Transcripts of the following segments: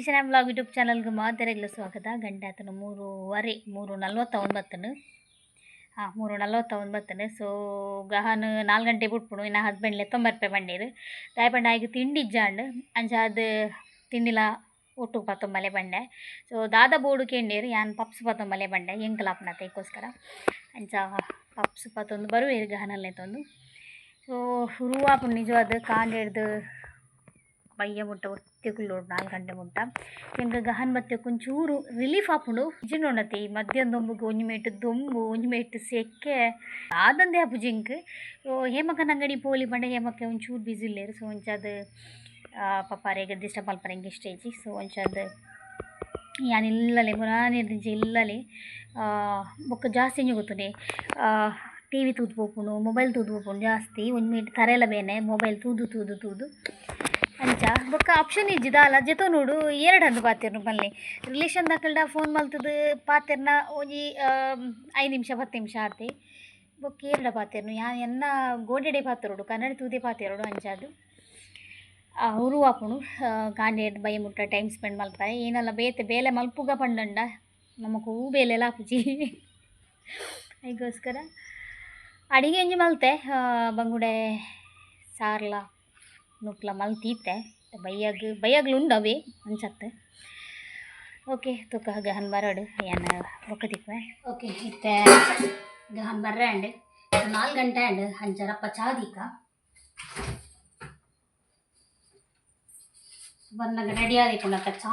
Kitchen and vlog YouTube ಚಾನಲ್ಗೆ ಮಾತೆರೆಗ್ಲ ಸ್ವಾಗತ. ಗಂಟೆ ಆತನು 3:49 3:49. ಸೊ ಗಹನ್ 4 ಗಂಟೆ ಬಿಟ್ಬಿಡು. ಇನ್ನು ಹಸ್ಬೆಂಡ್ಲೆ 90 ರೂಪಾಯಿ ಬಂಡೇರು ದಾಯಪಂಡ ಆಯ್ಕೆ ತಿಂಡಿ ಇಜ್ಜಾಂಡು ಅಂಚ ಅದು ತಿಂಡಿಲ ಒಟ್ಟು ಪತ್ತೊಂಬಲೆ ಬಂಡೆ. ಸೊ ದಾದ ಬೋರ್ಡು ಕೇಂಡೇರು ಯಾನ್ ಪಪ್ಸ್ ಪತ್ತೊಂಬಲೆ ಬಂಡೆ ಎಂಕಲಾಪನ ತೆಕ್ಕೋಸ್ಕರ ಅಂಚ ಪಪ್ಸ್ ಪತ್ತೊಂದು ಬರುವೇರು ಗಹನಲ್ಲೇ ತಂದು. ಸೊ ಹುರುವಾಪು ನಿಜವಾದ ಕಾಂಡೇಡ್ದು ಬಯ್ಯ ಮುಟ್ಟ ಒತ್ತಿಕೊಳ್ಳೋಡು 4 ಗಂಟೆ ಮುಟ್ಟ ಹೆಂಗೆ ಗಹನ್ ಬತ್ತೆ ಒಂಚೂರು ರಿಲೀಫ್ ಆಪುಂಡು. ಇಜ್ಜಿಂಡೊಂಡತಿ ಮಧ್ಯಾಹ್ನದೊಂಬುಗು ಒಂಜಿ ದೊಂಬು ಒಂಜಿ ಸೆಕ್ಕೆ ಆದಂದೇ ಆಪು ಜಿಂಕ್. ಹೇಮಕ್ಕನ ಅಂಗಡಿ ಪೋಲಿ ಬಂಡೆ ಹೇಮಕ್ಕೆ ಒಂಚೂರು ಬಿಸಿ ಇಲ್ಲೇರು. ಸೊ ಒಂಚದು ಪಪ್ಪಾರೆಗೆ ಡಿಸ್ಟರ್ಬ್ ಮಲ್ಪರೆ ಹೆಂಗೆ ಸ್ಟೇಜಿ. ಸೊ ಒಂಚದು ಯಾನ್ ಇಲ್ಲಲೆ ಮುರಾನಿರ್ದಿಂಚ ಇಲ್ಲಲೆ ಬೊಕ್ಕ ಜಾಸ್ತಿ ಗೊತ್ತುಂಡೆ ಟಿ ವಿ ತೂದು ಪೋಪುಂಡು, ಮೊಬೈಲ್ ತೂದು ಪೋಪುಂಡು ಜಾಸ್ತಿ. ಒಂಜಿ ತರೆಲ ಬೇನೆ ಮೊಬೈಲ್ ತೂದು ಅಂಚ ಬೊಕ್ಕ ಆಪ್ಷನ್ ಇಜ್ಜಿದಾಲ ಜೆತೋ ನೋಡು 2 ಹಂದು ಪಾತೆರ್ನು ಬಲ್ಲೆ ರಿಲೇಷನ್ ದಾಕಲ್ಡ ಫೋನ್ ಮಲ್ತದು ಪಾತೆರ್ನ ಒಂಜಿ 5 ನಿಮಿಷ 10 ನಿಮಿಷ ಆತೆ ಬೊಕ್ಕ 2 ಪಾತೆರ್ನು ಎನ್ನ ಗೋಡೆಡೆ ಪಾತೆರೋಡು ಕನ್ನಡ ತೂದೆ ಪಾತೆರೋಡು ಅಂಚಾದು ಹುರು ಆಪುಣು ಗಾಂಡೆ ಬೈ ಮುಟ್ಟ ಟೈಮ್ ಸ್ಪೆಂಡ್ ಮಲ್ಪರೆ ಏನಲ್ಲ ಬೇಲೆ ಮಲ್ಪುಗ ಪಂಡಂಡ ನಮಕ್ ಹೂ ಬೇಲೆಲ್ಲ ಆಪುಜಿ ಅದಕ್ಕೋಸ್ಕರ ಅಡಿಗೆ ಎಂಜಿ ಮಲ್ತೆ ಬಂಗುಡೆ ಸಾರ್ಲ ನುಕ್ಲ ಮಲ್ತೀತೆ ಬಯ್ಯಾಗ್ಲು ಉಂಡವೆ ಅಂಚತ್ತೆ. ಓಕೆ ತುಕ ಗಹನ್ ಬರಡು ಏನ ಬೊಕ್ಕ ತಿಕ್ವೆ. ಓಕೆ ಇತ್ತೆ ಗಹನ್ ಬರ್ರೆ ಅಂಡ್ 4 ಗಂಟೆ ಅಂಡ್ ಅಂಚರಪ್ಪ ಚಾದೀಕ ಬಂದಾಗ ರೆಡಿ ಆದಿಕೊಂಡ ಚಾ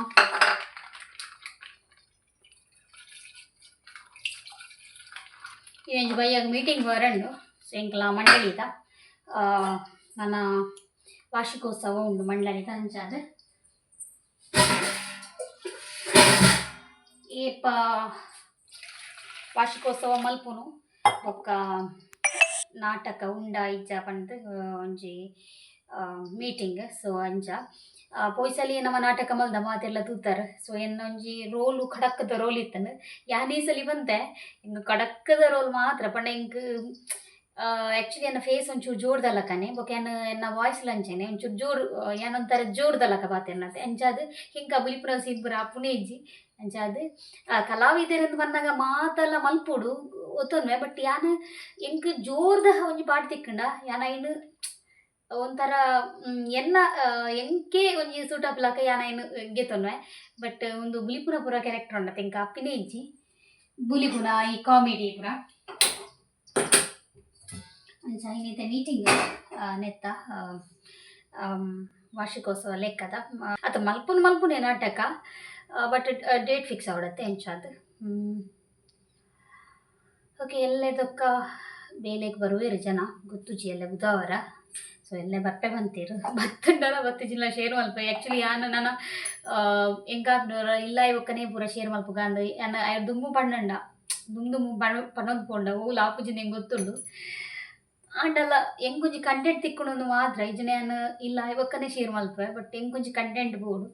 ಇವೆಂಜಿ ಬಯ್ಯಾಗ ಮೀಟಿಂಗ್ ಬರಂಡು ಎಂಕ್ಲ ಮಂಡಳಿತ ನನ್ನ ವಾರ್ಷಿಕೋತ್ಸವ ಉಂಡು ಮಂಡಳಿತ ಅಂಚಾದ ಏಪ ವಾರ್ಷಿಕೋತ್ಸವ ಮಲ್ಪುನು ಬೊಕ್ಕ ನಾಟಕ ಉಂಡ ಇಜ್ಜ ಪಂಡ್ ಒಂಜಿ ಮೀಟಿಂಗ್. ಸೊ ಅಂಚ ಪೊಯ್ಸಲಿ ನಮ್ಮ ನಾಟಕ ಮಲ್ದ ಮಾತೆಲ್ಲ ತೂತಾರೆ. ಸೊ ಎನ್ನೊಂಜಿ ರೋಲು ಖಡಕ್ಕದ ರೋಲ್ ಇತ್ತಂಡು ಯಾನ್ ಈ ಸಲಿ ಬಂತೆ ಹಿಂಗೆ ಖಡಕ್ಕದ ರೋಲ್ ಮಾತ್ರ ಪಂಡ ಹಿಂಗೆ ಆ್ಯಕ್ಚುಲಿ ಎನ್ನ ಫೇಸ್ ಒಂಚೂರು ಜೋರ್ದಲ್ಲಕನೆ ಬೊಕ ಎನ್ನ ವಾಯ್ಸ್ ಲಂಚನೆ ಒಂಚೂರು ಜೋರು ಏನೊಂಥರ ಜೋರ್ದಲ್ಲಕ ಪಾತೆರ್ನತೆ ಅಂಚಾದು ಹಿಂಗೆ ಬುಲಿಪುರ ಸೀನ್ಪುರ ಅಪ್ಪುನೇ ಇಜ್ಜಿ ಅಂಚಾದು ಕಲಾವಿದರಂದು ಬಂದಾಗ ಮಾತೆಲ್ಲ ಮಲ್ಪುಡು ಒತ್ತೊನ್ವೆ. ಬಟ್ ಯಾನ್ ಎಂಕ್ ಜೋರ್ದ ಒಂಜಿ ಪಾಟ್ ತಿಕ್ಕಂಡ ಯಾನ ಇನ್ನು ಒಂಥರ ಎನ್ನ ಎಂಕೆ ಒಂಜಿ ಸೂಟಪ್ಲಾಕ ಯಾನ ಇನ್ನು ಗೆತ್ತೊನ್ವೆ. ಬಟ್ ಒಂದು ಬುಲಿಪುರ ಪೂರ ಕ್ಯಾರೆಕ್ಟರ್ ಉಂಡತೆ ಎಂಕ ಅಪ್ಪಿನೇ ಇಜ್ಜಿ ಬುಲಿಪುರ ಈ ಕಾಮಿಡಿ ಪೂರ ಅಂಚ ಇನ್ನೈತೆ ಮೀಟಿಂಗ್ ನೆತ್ತ ವಾರ್ಷಿಕೋತ್ಸವ ಲೆಕ್ಕದ ಅತ ಮಲ್ಪುನೆ ನಾಟಕ. ಬಟ್ ಡೇಟ್ ಫಿಕ್ಸ್ ಆವಡತ್ತೆ ಎಂಚಾದು. ಓಕೆ ಎಲ್ಲದಕ್ಕ ಬೇಲೆಗೆ ಬರುವೇರು ಜನ ಗೊತ್ತುಜಿ ಎಲ್ಲ ಬುಧವಾರ. ಸೊ ಎಲ್ಲ ಬಪ್ಪೆ ಬಂತೀರು ಬತ್ತುಂಡಲ ಬತ್ತುಜಿಲ್ಲ ಶೇರ್ ಮಲ್ಪ. ಆ್ಯಕ್ಚುಲಿ ಯಾನು ನಾನು ಎಂಗಾಪ್ನವ್ರ ಇಲ್ಲ ಇವಕ್ಕನೇ ಪೂರ ಶೇರ್ ಮಲ್ಪುಗ ಅಂದು ಯಾನ ದುಮ್ಮು ಪಣ್ಣಂಡ ದುಮ್ಮು ಪಣ್ಣೊಂದು ಪೋಂಡ ಹೂಲು ಆಪುಜಿನ ಹೆಂಗೆ ಗೊತ್ತುಂಡು ಆಂಡಲ್ಲ ಎಂಕೊಂಜಿ ಕಂಟೆಂಟ್ ತಿಕ್ಕೊಂಡು ಮಾತ್ರ ಇಜನೇನು ಇಲ್ಲ ಇವಕ್ಕನೇ ಶೇರ್ ಮಲ್ಪೆ. ಬಟ್ ಎಂಕೊಂಜಿ ಕಂಟೆಂಟ್ ಬೋಡು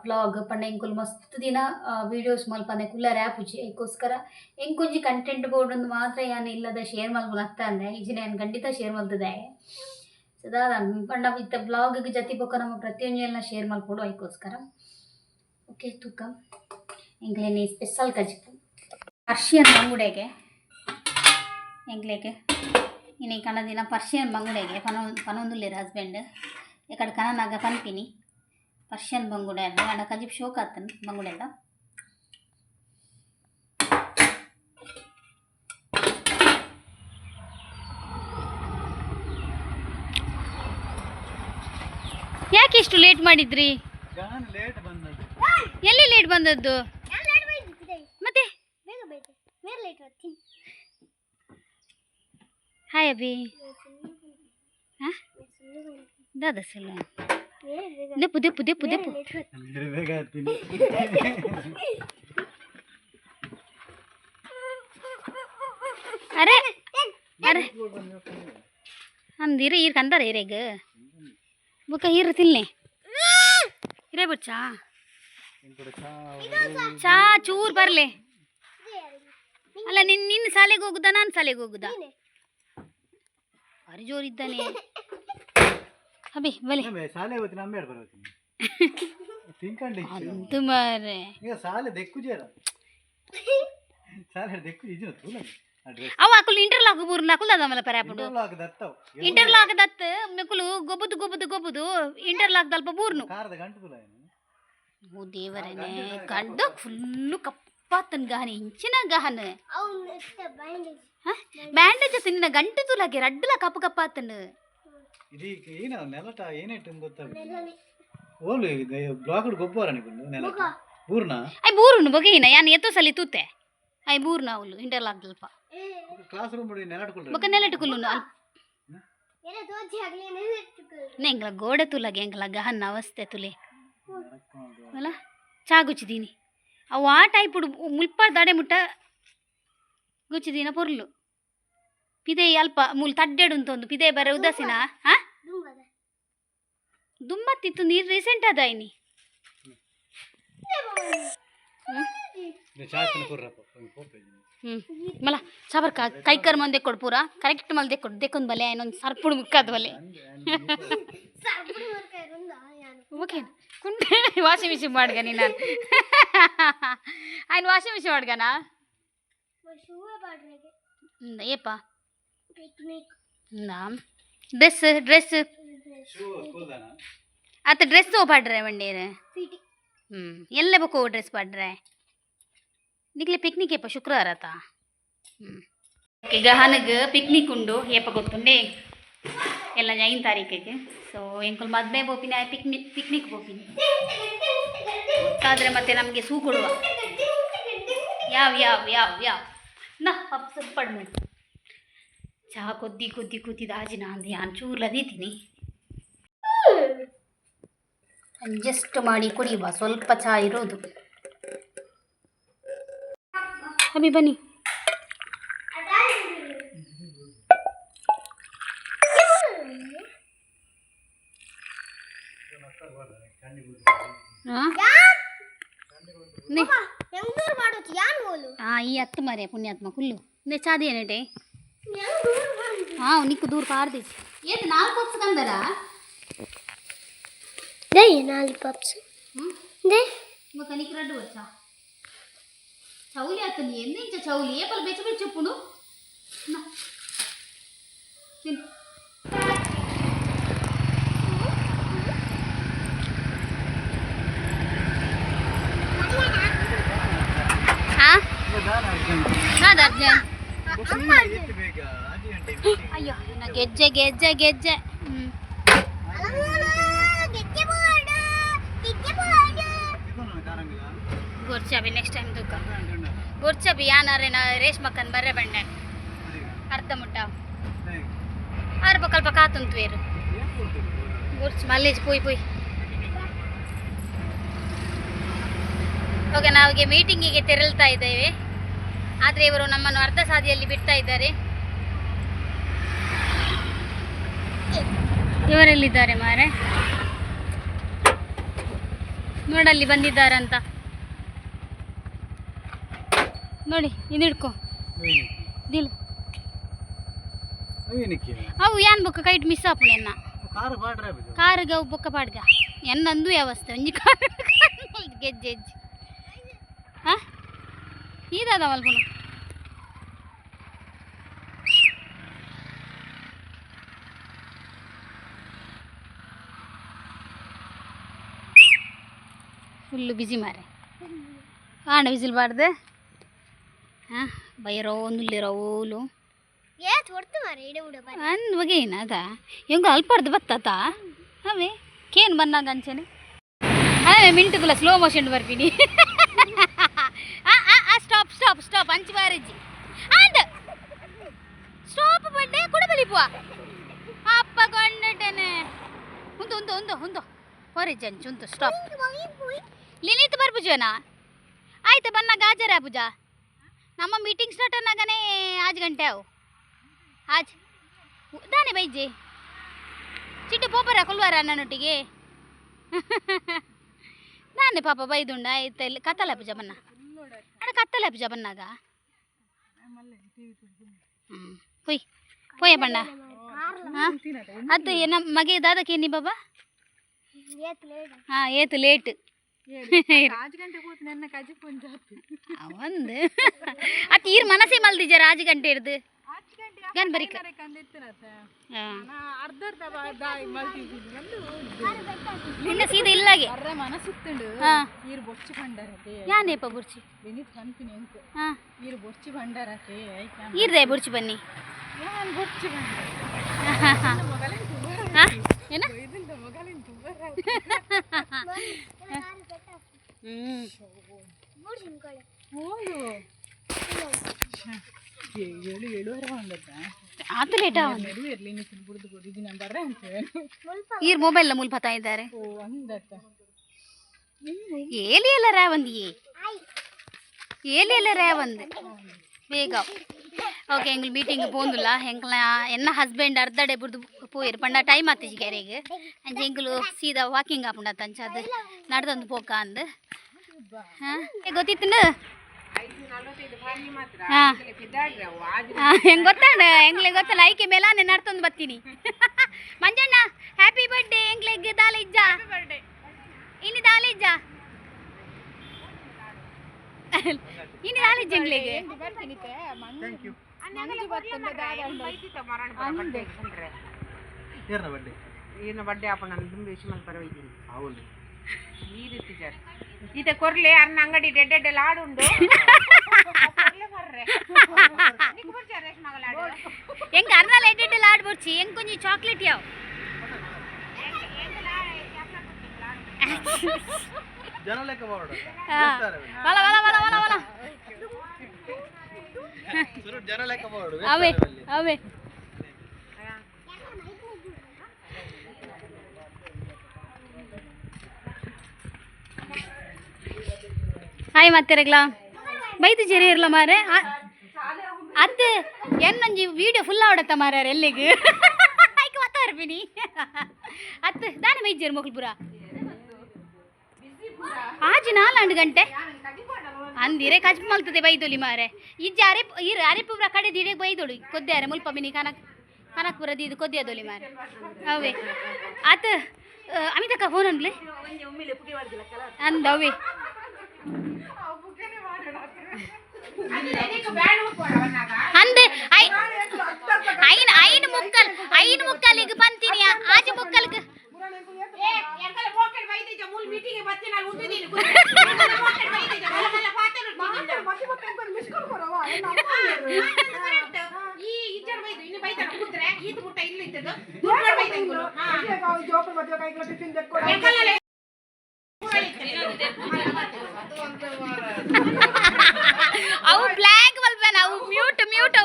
ವ್ಲಾಗ್ ಪಂಡ ಎಂಕುಲು ಮಸ್ತ್ ದಿನ ವೀಡಿಯೋಸ್ ಮಲ್ಪಂದೆ ಕುಲ್ಲರೆ ಆಪುಜಿ. ಅದಕ್ಕೋಸ್ಕರ ಎಂಕೊಂಜಿ ಕಂಟೆಂಟ್ ಬೋರ್ಡ್ ಒಂದು ಮಾತ್ರ ಯಾನು ಇಲ್ಲದ ಶೇರ್ ಮಲ್ಪನ ಅತ್ತ ಅಂದೆ ಇಜನೇನು ಖಂಡಿತ ಶೇರ್ ಮಲ್ತದೆ. ಸೊ ದಾದ ಪಂಡ ಇತ್ತ ಬ್ಲಾಗ್ಗೆ ಜತಿ ಬೊಕ್ಕ ನಮ್ಮ ಪ್ರತಿಯೊಂದು ಶೇರ್ ಮಲ್ಪೋಡು ಅದಕ್ಕೋಸ್ಕರ. ಓಕೆ ತೂಕ ಎಂಗ್ಲೇನಿ ಸ್ಪೆಷಲ್ ಕಜಿಪು ಪರ್ಷಿಯನ್ ಬಂಗುಡೆಗೆ ಎಂಗ್ಲೇಗೆ ಇನ್ನು ಈ ಕಣದಿನ ಪರ್ಷಿಯನ್ ಬಂಗುಡೆಗೆ ಪನೊಂದುಲ್ಲೇರು ಹಸ್ಬೆಂಡ್ ಎಕಡೆ ಕನನಾಗ ಪನ್ಪಿನಿ ಪರ್ಷಿಯನ್ ಬಂಗುಡೆ ಅಂದರೆ ಅಣ್ಣ ಕಜಿಪ್ ಶೋಕ್ ಆತನು ಬಂಗುಡೆಲ್ಲ. ಯಾಕೆ ಇಷ್ಟು ಲೇಟ್ ಮಾಡಿದ್ರಿ? ಎಲ್ಲಿ ಲೇಟ್ ಬಂದದ್ದು ಮತ್ತೆ? ಹಾಯ್ ಅಭಿ ದಾದಾ ಸಲ ದೆಪ್ಪು ದೆಪ್ಪು ದೆಪ್ಪು ದೆಪ್ಪು ಅರೆ ಅರೆ ಅಂದಿರ ಈರ್ ಕಂದಾರ ಇರೇಗ ಬುಕ್ಕ ಹೀರ ತಿನ್ನೆ ಹಿರೇ ಬುಚ್ಚಾ ಚಾ ಚೂರು ಬರಲೆ ಅಲ್ಲ ನಿನ್ನ ಶಾಲೆಗೆ ಹೋಗುದಾ ನಾನು ಶಾಲೆಗೆ ಹೋಗುದಾ? ಭಾರಿ ಜೋರಿದ್ದಾನೆ ಅಭಿ ಬಲೆ ಶಾಲೆ ಹೋಗ್ತೀನಿ ತಿಂಕಂಡಿ ಅಂತು ಮಾರೆ ಈಗ ಸಾಲೆ ದೆಕ್ಕುಜೇರ ಸಾಲೆ ದೆಕ್ಕು ಇಜ್ನ ತುಲ ಅಡ್ರೆಸ್ ಅವ ಅಕುಲು ಇಂಟರ್ಲಾಕ್ ಬೂರ್ ನಕುಲ್ ಅದಮಲ ಪರಾಪುಡು ಇಂಟರ್ಲಾಕ್ ದತ್ತವ ಇಂಟರ್ಲಾಕ್ ದತ್ ನಕುಲು ಗೊಬ್ಬದು ಇಂಟರ್ಲಾಕ್ ದಲ್ಪ ಬೂರ್ನು ಕಾರದ ಗಂಟು ತುಲ ಏನು ಓ ದೇವರನೆ ಗಡ್ಡ ಫುಲ್ಲು ಕಪ್ಪಾತನ್ ಗಹನ ಇಂಚಿನ ಗಹನ ಬ್ಯಾಂಡೇಜ್ ತಿನ್ನ ಗಂಟು ತುಲಾಗೆ ರಡ್ಡಲ ಕಪ್ಪು ಕಪ್ಪಾತನ್ ಇದೀಗ ಏನ ನೆಲಟ ಏನೇಟು ಗೊತ್ತಾಗ ಓಲು ಬ್ಲಾಕ್ಡ್ ಗೊಬ್ಬರ ನಿಗುಂಡು ನೆಲಟ ಬೂರ್ನ ಐ ಬೂರ್ನು ಬಗೆಯಿನ ಯಾನ್ ಎತ್ತೋ ಸಲಿ ತೂತೆ ಐ ಬೂರ್ನ ಅವಳು ಇಂಟರ್ಲಾಕ್ ದಲ್ಪ ಕ್ಲಾಸ್ ರೂಮ್ ಬಡಿ ನೆಲಟ್ಕೊಳ್ರಿ ಬಕ ನೆಲಟುಕುಲು ನೆಂಗ್ಲ ಗೋಡೆ ತುಲಾಗೆ ಎಂಗ್ಲ ಗಹನ ಅವಸ್ಥೆ ತುಲೆ ಅಲ್ಲ ಚಾಗುಚ್ಚಿದೀನಿ ಅವು ಆ ಟೈಪ್ ಮುಲ್ಪ ದಡೆ ಮುಟ್ಟ ಗುಚ್ಚಿದೀನ ಪೊರ್ಲು ಪಿದೆ ಅಲ್ಪ ಮೂಲ್ ತಡ್ಡೆಡು ಅಂತ ಒಂದು ಪಿದೆ ಬರ ಉದಾಸಿನ ಹಾ ದುಮ್ಮತ್ತಿತ್ತು ನೀರು ರೀಸೆಂಟ್ ಅದ ಇನಿ ಮಲ ಸಾಬರ್ ಕೈ ಕರ್ ಮಂದೆ ಕೊಡು ಪೂರ ಕರೆಕ್ಟ್ ಮಲ್ದೆ ಕೊಡು ದೇಕೊಂದು ಬಲೆ ಇನ್ನೊಂದು ಸರ್ಪುಡು ಮುಕ್ಕದ ಬಲೆ ಓಕೆ ಕುಂಟೆ ವಾಷಿಂಗ್ ಮಿಷಿನ್ ಮಾಡ್ಗ ನೀನು ఆయన వాషింగ్ మిషన్ వాడుగానా ఏప్ప డ్రెస్ డ్రెస్ ಅತ್ತ ಡ್ರೆಸ್ ಪಾಡ್ರೆ ಬಂಡೇರು ಎಲ್ಲ ಬೇಕು ಡ್ರೆಸ್ ಪಾಡ್ರೆ ನಿಕ್ಲೆ ಪಿಕ್ನಿಕ್ ಏಪ ಶುಕ್ರವಾರ ಆತ ಈಗ ಹನಗೆ ಪಿಕ್ನಿಕ್ ಉಂಡು ಏಪ ಗೊತ್ತುಂಡೆ ಎಲ್ಲ 9 ತಾರೀಕಿಗೆ ಸೊ ಎಂಕುಲ್ ಮದ್ವೆ ಬೋಪಿನ ಪಿಕ್ನಿಕ್ ಬೋಪಿನಿ ಗೊತ್ತಾದರೆ ಮತ್ತೆ ನಮಗೆ ಸೂ ಕೊಡುವ ಯಾವ ಯಾವ ಯಾವ ಯಾವ ನಾ ಪಪ್ಸ್ ಪಡ್ಮೆ ಚಹಾ ಕೊದ್ದಿದ ಆಜಿನ ಅಂದು ಯಾನ್ ಚೂರ್ಲದೀತೀನಿ ಅಡ್ಜಸ್ಟ್ ಮಾಡಿ ಕುಡಿಯುವ ಸ್ವಲ್ಪ ಚಹಾ ಇರೋದು ಅಭಿ ಬನ್ನಿ ಈ ಹತ್ತು ಮರೆ ಪುಣ್ಯಾತ್ಮ ಕುಲ್ಲು ನೆ ಚಾದಿ ಏನಟೆ నీకు దూర పారదీసి ఏంటి 4 పప్స్ కందరా దే 4 పప్స్ దే ఒక నీకు రెడ్ వచ్చా చౌలి అతని ఎందు ఇంచ చౌలి ఏ పలు బెచ్చ బెచ్చ చెప్పును ಅಯ್ಯೋ ನಾ ಗೆಜ್ಜೆ ಗೆಜ್ಜೆ ಗೆಜ್ಜೆ ಗೊರ್ಚಬಿ ನೆಕ್ಸ್ಟ್ ಟೈಮ್ ದುಃಖ ಗೊರ್ಚಬಿ ಯಾನಾರೆ ನಾ ರೇಷ್ಮಕ್ಕನ್ ಬರ್ರೆ ಬಂಡೆ ಅರ್ಧ ಮುಟ್ಟ ಅಲ್ಪ ಕಾತುಂತು ವೇರು ಗೊರ್ಚು ಮಲ್ಲೇಜ್ ಪೋಯ್ ಓಕೆ ನಾವಿಗೆ ಮೀಟಿಂಗಿಗೆ ತೆರಳ್ತಾ ಇದ್ದೇವೆ ಆದರೆ ಇವರು ನಮ್ಮನ್ನು ಅರ್ಧ ಸಾದಿಯಲ್ಲಿ ಬಿಡ್ತಾ ಇದ್ದಾರೆ ಇವರೆಲ್ಲಿದ್ದಾರೆ ಮಾರೆ ನೋಡಲ್ಲಿ ಬಂದಿದ್ದಾರಂತ ನೋಡಿ ಇದು ಹಿಡ್ಕೊ ದಿಲ್ ಅವು ಏನ್ ಬೊಕ್ಕ ಕೈಟ್ ಮಿಸ್ ಆಪುಣ ಎನ್ನ ಕಾರಿಗೆ ಅವು ಬೊಕ್ಕ ಪಾಡ್ಗ ಎನ್ನಂದು ವ್ಯವಸ್ಥೆ ಒಂಜಿ ಗೆಜ್ಜೆ ಹಾಂ ಇದಾದ ಮಲ್ಪುಣ ಫುಲ್ಲು ಬಿಸಿ ಮಾರೆ ಆಣ ವಿಸಿಲ್ ಬಾರ್ದು ಹಾಂ ಬೈರೋ ನುಲ್ಲಿರೋಲು ಅಂದ್ ಬಗೆ ಏನು ಅದ ಹೆಂಗ ಅಲ್ಪಾರ್ದು ಬತ್ತಾತ ಅವೇ ಕೇನು ಬಂದಾಗ ಅಂಚೆನೆ ಅವೇ ಮಿಂಟುಗುಲ ಸ್ಲೋ ಮೋಷನ್ ಬರ್ತೀನಿ ಸ್ಟಾಪ್ ಅಂಚು ಬಾರಜ್ಜಿ ಅಂದ ಸ್ಟಾಪ್ ಬಡ್ಡೆ ಕುಡಬಲಿಪುವ ಅಪ್ಪ ಕೊಂಡಟನೆ ಉಂದು ಹೊರಜ್ಜಿ ಅಂಚು ಉಂದು ಸ್ಟಾಪ್ ಲಿನಿತ್ ಬರ್ಬುಜನ ಆಯ್ತು ಬನ್ನ ಗಾಜರ ಪೂಜ ನಮ್ಮ ಮೀಟಿಂಗ್ ಸ್ಟಾರ್ಟ್ ಅನ್ನಗಾನೆ 5 ಗಂಟೆ ಅವು ಆಜ್ ದಾನೆ ಬೈಜಿ ಚಿಟ್ಟು ಪೋಪರ ಕೊಲ್ವಾರ ನನ್ನೊಟ್ಟಿಗೆ ನಾನೇ ಪಾಪ ಬೈದುಂಡ ಆಯ್ತು ಇಲ್ಲಿ ಕತ್ತಲ ಪೂಜ ಬನ್ನ ಅಣ್ಣ ಕತ್ತಲ ಪೂಜ ಬನ್ನಾಗ ಪೊಯ್ಯ ಬಣ್ಣ ಹಾಂ ಅದು ನಮ್ಮ ಮಗೆ ದಾದಕ್ಕೆ ಏನಿ ಬಾಬಾ ಹಾಂ ಏತು ಲೇಟ್ ರಾಜಗಂಟೆ ಕೂತು ನನ್ನ ಕಜಿ ಪುಂಜ ಅವಂದು ಅತ್ ಈರ್ ಮನಸ್ಸೇ ಮಲ್ದಿಜ ರಾಜಗಂಟೆ ಹಿಡ್ದು ಗನ್ಬರಿಕ ಅರ್ಧ ದಾಯಿ ಮಲ್ತಿದ್ದೀನಿ ನಿನ್ನ ಸೀದಾ ಇಲ್ಲಾಗೆ ಅರ್ರ ಮನಸ್ಸುತ್ತುಂಡು ಈರು ಬೊಚ್ಚಿ ಭಂಡಾರಕ್ಕೆ ಯಾನೇಪ ಬುರ್ಚಿ ಬೆನಿತ್ ಕಂಪಿನಿ ಅಂತ ಹಾಂ ಈರು ಬೊಚ್ಚಿ ಭಂಡಾರಕ್ಕೆ ಈರ್ದೆ ಬುರ್ಚಿ ಬನ್ನಿ ನಾನು ಬೊಚ್ಚಿ ಭಂಡಾರ ಹಾಂ ಏನ ಇದರಿಂದ ಮಗಳಿಂದ ಏಳು ಏಳುವರೆ ಬಂದತ್ತ ಆತ ಲೇಟ ನಡುವೆ ಇರಲಿ ನೀನು ಬುಡ್ದು ಕೊಡಿದ್ದು ನಾನು ಬರ್ರೆ ಅಂತ ಈರ್ ಮೊಬೈಲ್ ಮುಲ್ಪತಾ ಇದ್ದಾರೆ ಓ ಅಂದತ್ತ ಏಲಿ ಎಲ್ಲ ರೇವಂದಿಯೇ ಏಲಿ ಎಲ್ಲ ರೇವಂದು ಬೇಗ ಓಕೆ ಎಂಗ್ಳು ಮೀಟಿಂಗ್ ಪೋಂದುಲ್ಲ ಎಂಗ್ಲ ಎನ್ನ ಹಸ್ಬೆಂಡ್ ಅರ್ಧಡೆ ಬುಡ್ದು ಪೋಯಿರು ಪಂಡ ಟೈಮ್ ಆತಿಜಿ ಕೆರೆಗೆ ಅಂಚೆ ಎಂಗ್ಳು ಸೀದಾ ವಾಕಿಂಗ್ ಆಪುಂಡತ್ತ ಅಂಚ ಅದು ನಡ್ದೊಂದು ಪೋಕ ಅಂದು ಹಾಂ ಗೊತ್ತಿತ್ತು ಹಾಂ ಹೆಂಗೆ ಗೊತ್ತಾಡ ಎಂಗ್ಳಿಗೆ ಗೊತ್ತಲ್ಲ ಐಕೆ ಮೇಲಾನೆ ನಡ್ತೊಂದು ಬರ್ತೀನಿ ಮಂಜಣ್ಣ ಹ್ಯಾಪಿ ಬರ್ಡೇ ಎಂಗ್ಳಿಗೆ ದಾಲ ಇಜ್ಜ ಇನ್ನು ದಾಲ ಇಜ್ಜ ಇನ್ನು ದಾಲ ಇಜ್ಜ ಎಂಗ್ಳಿಗೆ ఈయన బర్త్డే ఆపణ దుంబేసి మళ్ళీ పరవైతుంది ఈ ರೀತಿ ಜರ್ ಈತ ಕೊರ್ಲೆ ಅನ್ನ ಅಂಗಡಿ ಡೆಡ್ಡೆಡ್ಡೆಲ್ಲ ಆಡುಂಡು ಹೆಂಗೆ ಅರ್ಧ ಎಡ್ಡೆಡ್ಡೆಲ್ಲ ಆಡ್ಬೋಡ್ಸಿ ಹೆಂಗೆ ಕೊಂಚ ಚಾಕ್ಲೇಟ್ ಯಾವ ಜನ ಲೆಕ್ಕ ಮಾಡೋದು ಬಲ ಬಲ ಬಲ ಬಲ ಬಲ ಜನ ಲೆಕ್ಕ ಮಾಡೋದು ಅವೇ ಅವೇ ಹಾಯ್ ಮತ್ತೆರಗ್ಲ ಬೈದು ಜರಿ ಇರಲ್ಲ ಮಾರೆ ಅತ್ತೆ ಎನ್ನೊಂಜಿ ವಿಡಿಯೋ ಫುಲ್ ಆವಡತ್ತ ಮಾರ ಎಲ್ಲಿಗೆ ಆಯ್ಕೆ ಮಾತಾಡ್ಬಿನಿ ಅತ್ತೆ ದಾನಿ ಮೈಜೇರು ಮೊಗಲ್ಪುರ ಆಜಿ 4 ಗಂಟೆ ಅಂದಿರೆ ಕಚ್ಪು ಮಲ್ತದೆ ಬೈದೊಲಿ ಮಾರೆ ಇಜ್ಜ ಅರೆಪುರ ಕಡೆ ದಿಡೆ ಬೈದೊಳು ಕೊದ್ದೆ ಮುಲ್ಪ ಬಿನಿ ಕನಕ್ಪುರ ದೀದು ಕೊದ್ದೆದೊಲಿ ಮಾರೆ ಅವೇ ಆತ ಅಮಿತಕ್ಕ ಫೋನ್ ಅನ್ಲೆ ಅಂದವೇ ಅಂದೆ ಐನು ಮುಕ್ಕಲಿಗೆ ಬಂತೀನಿ ಆಜು ಮುಕ್ಕಲ್ಗೆ ಅವು ಬ್ಲ್ಯಾಕ್ ಬಲ್ಬನ್ ಅವು ಮ್ಯೂಟ್ ಮ್ಯೂಟ್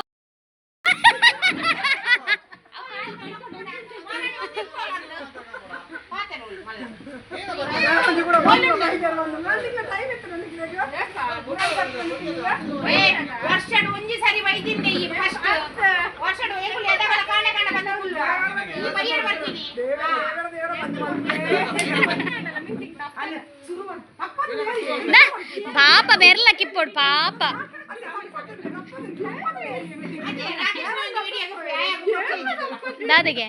ವರ್ಷಡ್ ಒಂಜಿ ಸರಿ ಬೈದಿದ್ದೆ ಈ ಫಸ್ಟ್ ವರ್ಷಡ್ ಏಕುಲು ಎದಗಲ ಕಾಣೆ ಕಾಣ ಬಂದ ಹುಲ್ಲು ಈ ಬೈಯರ್ ಬರ್ತೀನಿ ಪಾಪ ಬೆರ್ಲ ಕಿಪ್ಪೋಡು ಪಾಪ ದಾದಿಗೆ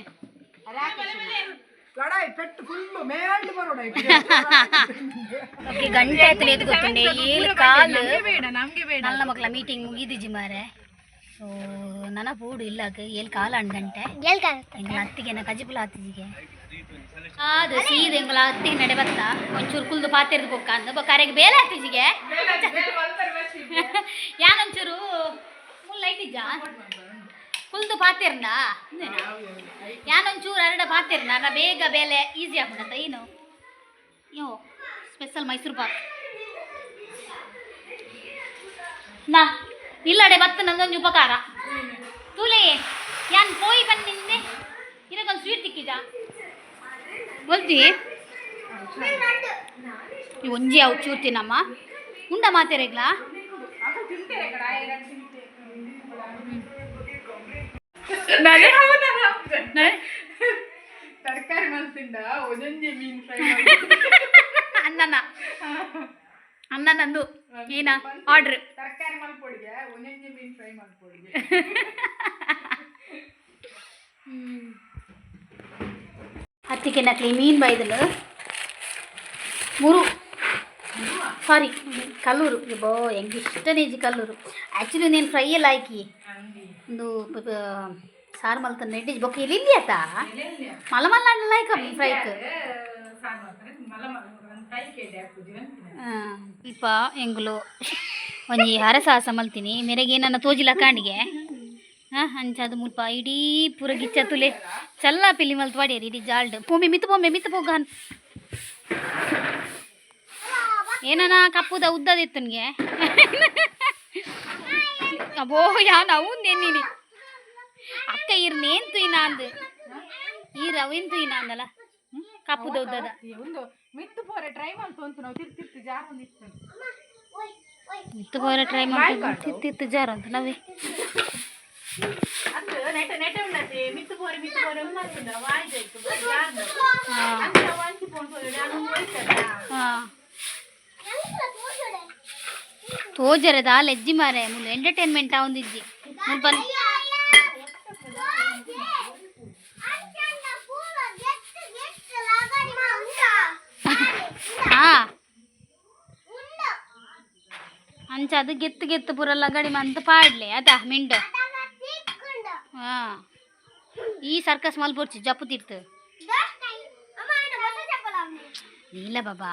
ಗಂಟೆ ಆಯ್ತು ಎದ್ದು ಗೊತ್ತುಂಡೆ ಏಳು ಕಾಲು ನನ್ನ ಮಕ್ಕಳ ಮೀಟಿಂಗ್ ಮುಗಿದಿಜಿ ಮಾರೆ ಸೊ ನನ್ನ ಪೂಡು ಇಲ್ಲಾಗ ಏಳು ಕಾಲು 2 ಗಂಟೆ ಎಂಗಳ ಅತ್ತಿಗೆ ನಾ ಕಜಿಪುಲ ಹತ್ತಿಜಿಗೆ ಅದು ಸೀದ ಎಂಗಳ ಅತ್ತಿಗೆ ನಡೆ ಬತ್ತ ಒಂಚೂರು ಕುಲ್ದು ಪಾತೆರ್ದು ಬೊಕ್ಕ ಅಂದ ಕರೆಗೆ ಬೇಲೆ ಹತ್ತಿಜಿಗೆ ಯಾನೊಂಚೂರು ಫುಲ್ ಲೈಟ್ ಇಜ್ಜ ಕುಲ್ದು ಪಾತೆರ್ನ ಯಾನೊಂಚೂರು ಅರಡ ಪಾತೆರ್ನ ನಾ ಬೇಗ ಬೇಲೆ ಈಸಿ ಆಗ್ಬಿಡತ್ತ ಏನು ಇವು ಸ್ಪೆಷಲ್ ಮೈಸೂರು ಪಾಕ್ ನಾ ಇಲ್ಲಡೆ ಬತ್ತ ನಂದೊಂದು ಉಪಕಾರ ತೂಲೆ ಯಾನ್ ಪೋಯಿ ಬಂದಿಂದೆ ಇದಕ್ಕೊಂದು ಸ್ವೀಟ್ ತಿಕ್ಕಿಜ ಬಲ್ತಿ ಈ ಒಂಜಿ ಅವು ಚೂರು ತಿನ್ನಮ್ಮ ಉಂಡ ಮಾತೆರೆಗ್ಲ ತರಕಾರಿ ಮಲ್ಸಿಂದ ಒಂದೊಂದೇ ಮೀನು ಫ್ರೈ ಅನ್ನ ನಂದು ಏನ ಆರ್ಡ್ರ್ ತರಕಾರಿ ಮಲ್ಪೊಡಿಗೆ ಒಂದೊಂದೇ ಮೀನು ಫ್ರೈ ಮಲ್ಪೊಡಿಗೆ ಹತ್ತಿಗೆ ನಕಲಿ ಮೀನು ಬೈದಲು 3 ಸಾರಿ ಕಲ್ಲೂರು ಬೋ ಹೆಂಗೆ ಇಷ್ಟನೇ ಇಜ್ಜಿ ಕಲ್ಲೂರು ಆ್ಯಕ್ಚುಲಿ ನೀನು ಫ್ರೈ ಎಲ್ಲ ಹಾಕಿ ಒಂದು ಸಾರು ಮಲ್ತ ನೆಡ್ಡಿಜ್ ಬೊಕ್ಕ ಇಲ್ಲಿ ಆತ ಮಲ ಮಲ್ಲ ಲೈಕ್ ಫ್ರೈಕ್ ಇಪ್ಪ ಎಂಗ್ಲು ಒಂಜಿ ಹರಸಾಹಸ ಮಲ್ತೀನಿ ಮೆರೆಗೆ ನನ್ನ ತೋಜಿಲ ಕಾಂಡಿಗೆ ಅಂಚದು ಮುಲ್ಪ ಇಡೀ ಪೂರ ಗಿಚ್ಚ ತುಲೆ ಚಲ್ಲ ಪಿಲಿ ಮಲ್ತು ಬಾಡ್ಯಾರ ಇಡೀ ಜಾಲ್ಡ್ ಪೊಮ್ಮೆ ಮಿತ್ತು ಪೋಗಾನ್ ಏನನ ಕಪ್ಪುದ ಉದ್ದದಿತ್ತನ್ಗೆ ಅಬೋ ಯಾನ್ ಅವಂದೇನಿ ಅಕ್ಕ ಇರ್ನೇನ್ ತುಯ್ನ ಅಂದು ಅವೇನ್ ತುಯ್ನ ಅಂದಲ್ಲ ಕಪ್ಪುದ ಉದ್ದದ ಒಂದು ಮಿತ್ತು ಪೋರೆ ಟ್ರೈ ಮಾಡ್ತು ನಾವು ತಿರ್ತಿರ್ತಿ ಜಾರ ಒಂದಿತ್ತು ಮಿತ್ತು ಪೋರೆ ಟ್ರೈ ಮಾಡ್ತು ತಿರ್ತಿತ್ತು ಜಾರ ಅಂತ ನಾವೇ ಅದು ನೆಟ ನೆಟ ಉಂಡತಿ ಮಿತ್ತು ಪೋರೆ ಮಾಡ್ತದ ವಾಯ್ದಾಯ್ತು ಜಾರ್ದ ವಾಂಚಿ ಪೋನ್ ಪೋರೆ ನಾನು ಹೋಯ್ತದ ತೋಜರದ ಲೆಜ್ಜಿ ಮಾರೆ ಮುಳ್ಳು ಎಂಟರ್ಟೈನ್ಮೆಂಟ್ ಒಂದಿಜ್ಜಿ ಅಂಚ ಅದು ಗೆತ್ತು ಪೂರಲ್ಲ ಗಡಿ ಮಂತ ಪಾಡ್ಲೆ ಅದ ಮಿಂಡು ಈ ಸರ್ಕಸ್ ಮಲ್ಪೊರ್ಚಿ ಜಪ್ಪು ತಿರ್ತು ಇಲ್ಲ ಬಾಬಾ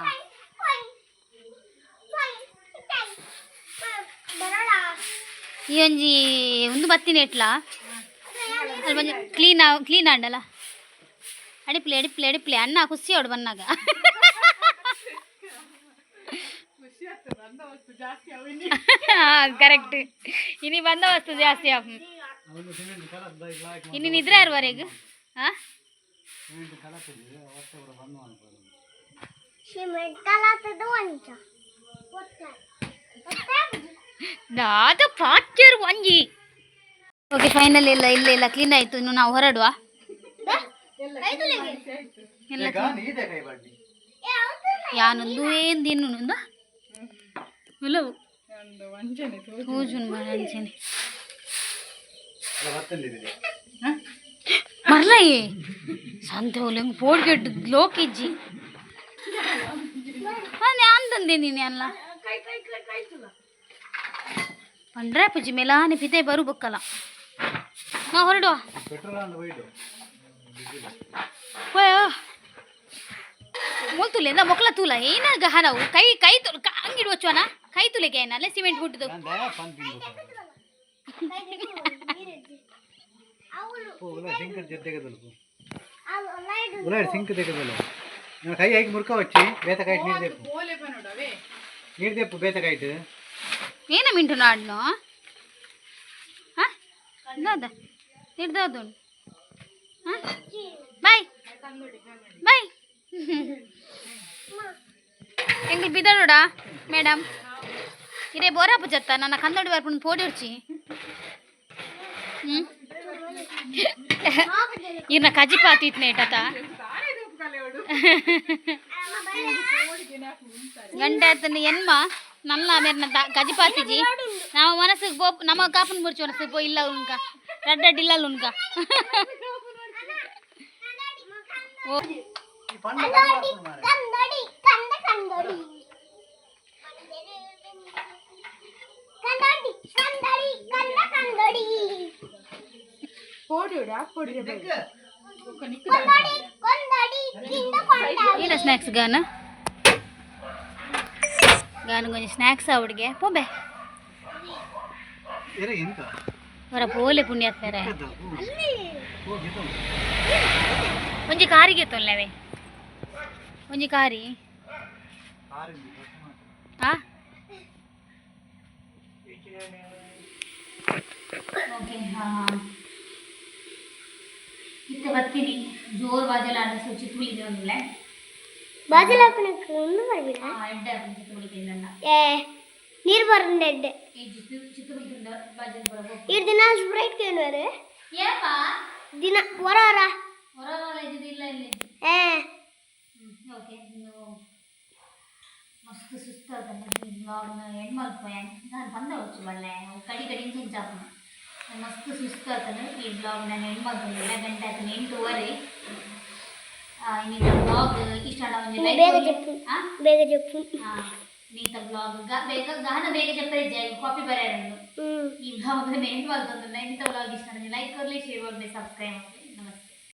ಈ ಒಂಜಿ ಒಂದು ಬತ್ತಿನ ಎಟ್ಲ ಅಲ್ಲಿ ಬಂದು ಕ್ಲೀನ್ ಆಂಡಲ್ಲ ಅಡಿಪ್ಲೆ ಅಣ್ಣ ಖುಷಿ ಅವಡು ಬನ್ನಾಗ ಕರೆಕ್ಟ್ ಇನಿ ಬಂದ ವಸ್ತು ಜಾಸ್ತಿ ಇನ್ನು ನಿದ್ರೆ ಯಾರುವರೆಗೆ ನಾದ ಪಾಚರ್ ಒಂಜಿ ಓಕೆ ಫೈನಲ್ ಇಲ್ಲ ಕ್ಲೀನ್ ಆಯ್ತು ಇನ್ನು ನಾವು ಹೊರಡುವ ಯಾನೊಂದು ಏನು ತಿನ್ನು ಎಲ್ಲವು ಹೂಜುನ್ ಅಂಚನೆ ಮರ್ಲಯ್ಯೇ ಸಂತೆ ಹೊಲಂಗೆ ಪೋಡ್ಗೆಟ್ಟು ಲೋಕಿಜ್ಜಿ ಅಂದಂದೆ ನೀನೆ ಅಲ್ಲ पंड्रे पुजी मेलाने पिते बरू बक्कला मा ಹೊರಡುವ ಓಯ್ ಮೊಲ್ತುಲೆ ನಾ ಮೊಕ್ಲ ತೂಲ ಏನಾಗ ಹನವು ಕೈ ತುಲ ಅಂಗಿಡ್ ವಚ್ಚವನ ಕೈ ತುಲೆಗೆ ಏನಲ್ಲ ಸಿಮೆಂಟ್ ಬಿಟ್ಟದು ಕೈ ಹಾಕಿ ಮುರ್ಕ వచ్చి ಬೇತಕಾಯ್ತು ನೀರು ದೆಪ್ಪು ಬೇತಕಾಯ್ತು ಏನ ಮಿಂಟು ನಾಡ್ನು ಹಾಂ ಹಿಡ್ದದು ಹಾಂ ಬಾಯ್ ಎಂಗ್ಳು ಬಿದ್ದಾಡೋಡ ಮೇಡಮ್ ಇರೇ ಬೋರಾಪು ಜತ್ತ ನನ್ನ ಕಂದೋಡಿ ಬರ್ಪುಂಡು ಪೋಡಿರ್ಚಿ ಇರ್ನ ಕಜಿ ಪಾತಿತ್ನೆ ಇಟ್ಟತ ಗಂಟೆ ಆತನ ಎನ್ಮ ನಲ್ಲ ಮೇರ್ನ ಗಜಿ ಪಾತಿಜಿ ನಮ್ಮ ಮನಸ್ಸಿಗೆ ಪೋ ನಮ್ಮ ಕಾಪನ್ ಮುರ್ಚಿ ಮನಸ್ಸಿಗೆ ಪೋ ಇಲ್ಲ ಉನ್ಕ ರಡ್ಡ ಇಲ್ಲ ಉನ್ಕ ಓ ಇಲ್ಲ ಸ್ನ್ಯಾಕ್ಸ್ ಗಾನ కొంచెం స్నాక్స్ ఆవిడಗೆ పోబే ಅವರ ಪೋಲೆ ಪುಣ್ಯಾತ್ಮರೆ ಒಂಜಿ ಕಾರಿಗೆ ತೊಲ್ಲವೆ ಒಂಜಿ ಕಾರಿ ಓಕೆ ಇತ್ತೆ ಬರ್ತೀನಿ ಜೋರು ಬಾಜಲ ಆಡ ಸುಚಿ ತುಳಿದೆ ಒಂದಿಲ್ಲ ಬಾಜಲಾಪನಕ್ಕೆ ಒಂದು ಬರ್ಬಿಡ ಎಡ್ಡೆ ಹಾಕೊಂಡು ತುಳಿತಿದ್ದಲ್ಲ ನೀರು ಬರಂಡೆ ಎಡ್ಡೆ ಈ ಚಿತ್ರ ಬಾಜಲ್ ಬರಬೇಕು ಈ ದಿನ ಸ್ಪ್ರೈಟ್ ಕೇಳುವರೆ ಏಪಾ ದಿನ ಹೊರ ಇಲ್ಲ ಓಕೆ ನೀವು ಮಸ್ತ್ ಸುಸ್ತಾದಲ್ಲ ಬ್ಲಾಗ್ನ ಎಂಡ್ ಮಾಡ್ಕೋಯನ್ ನಾನು ಬಂದ వచ్చు ಒಳ್ಳೆ ಕಡಿ ಇಂಚಾಪು ಮಸ್ತ್ ಸುಸ್ತಾದಲ್ಲ ಈ ಬ್ಲಾಗ್ ನಾನು ಎಂಡ್ ಮಾಡ್ಕೊಂಡಿಲ್ಲ ಗಂಟೆ ಆಯ್ತು 8:30 ಇನ್ನೀಗ ಬ್ಲಾಗ್ ಇಷ್ಟ ಬೇಗ ಜಪ್ಪು ನೀತ ಬ್ಲಾಗ್ ಬೇಗ ಗಾನ ಬೇಗ చెప్పేది ಕಾಪಿ ಬರೆಯರನ್ನು ಈ ಬ್ಲಾಗ್ ನೇಮ್ ವಾಲ್ತೊಂದು ನೈನಿತ ಬ್ಲಾಗ್ ಇಷ್ಟ ಲೈಕ್ करले शेअर करले सब्सक्राइब करले